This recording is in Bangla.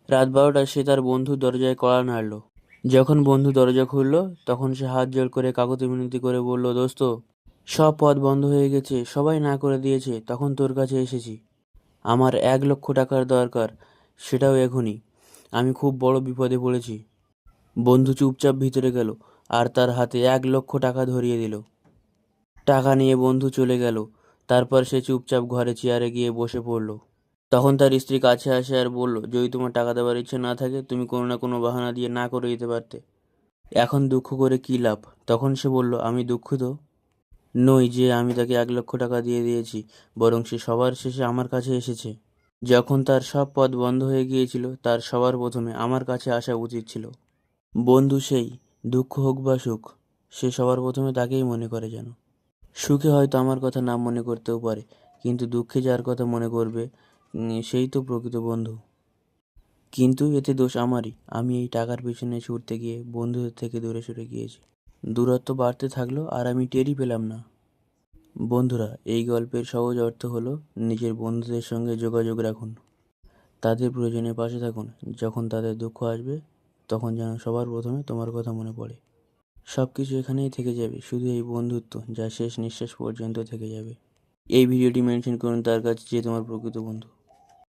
রাত 12টায় সে তার বন্ধুর দরজায় কড়া নাড়ল। যখন বন্ধু দরজা খুলল, তখন সে হাত জোড় করে কাকুতি মিনতি করে বলল, দোস্ত, সব পথ বন্ধ হয়ে গেছে, সবাই না করে দিয়েছে, তখন তোর কাছে এসেছি। আমার 1 লক্ষ টাকার দরকার, সেটাও এখনই। আমি খুব বড় বিপদে পড়েছি। বন্ধু চুপচাপ ভিতরে গেল আর তার হাতে 1 লক্ষ টাকা ধরিয়ে দিল। টাকা নিয়ে বন্ধু চলে গেল। তারপর সে চুপচাপ ঘরে চেয়ারে গিয়ে বসে পড়ল। তখন তার স্ত্রী কাছে আসে আর বলল, যদি তোমার টাকা দেওয়ার ইচ্ছে না থাকে, তুমি কোনো না কোনো বাহানা দিয়ে না করে দিতে পারতে। এখন দুঃখ করে কী লাভ? তখন সে বলল, আমি দুঃখিত নই যে আমি তাকে 1 লক্ষ টাকা দিয়ে দিয়েছি, বরং সে সবার শেষে আমার কাছে এসেছে। যখন তার সব পথ বন্ধ হয়ে গিয়েছিল, তার সবার প্রথমে আমার কাছে আসা উচিত ছিল। বন্ধু সেই, দুঃখ হোক বা সুখ, সে সবার প্রথমে তাকেই মনে করে যেন। সুখে হয়তো আমার কথা না মনে করতেও পারে, কিন্তু দুঃখে যার কথা মনে করবে, সেই তো প্রকৃত বন্ধু। কিন্তু এতে দোষ আমারই। আমি এই টাকার পেছনে ছুটতে গিয়ে বন্ধুদের থেকে দূরে সরে গিয়েছি। দূরত্ব বাড়তে থাকলো আর আমি টেরই পেলাম না। বন্ধুরা, এই গল্পের সহজ অর্থ হলো, নিজের বন্ধুদের সঙ্গে যোগাযোগ রাখুন, তাদের প্রয়োজনে পাশে থাকুন। যখন তাদের দুঃখ আসবে, তখন যেন সবার প্রথমে তোমার কথা মনে পড়ে। সব কিছু এখানেই থেকে যাবে, শুধু এই বন্ধুত্ব, যা শেষ নিঃশ্বাস পর্যন্ত থেকে যাবে। এই ভিডিওটি মেনশন করুন তার কাছে, যে তোমার প্রকৃত বন্ধু।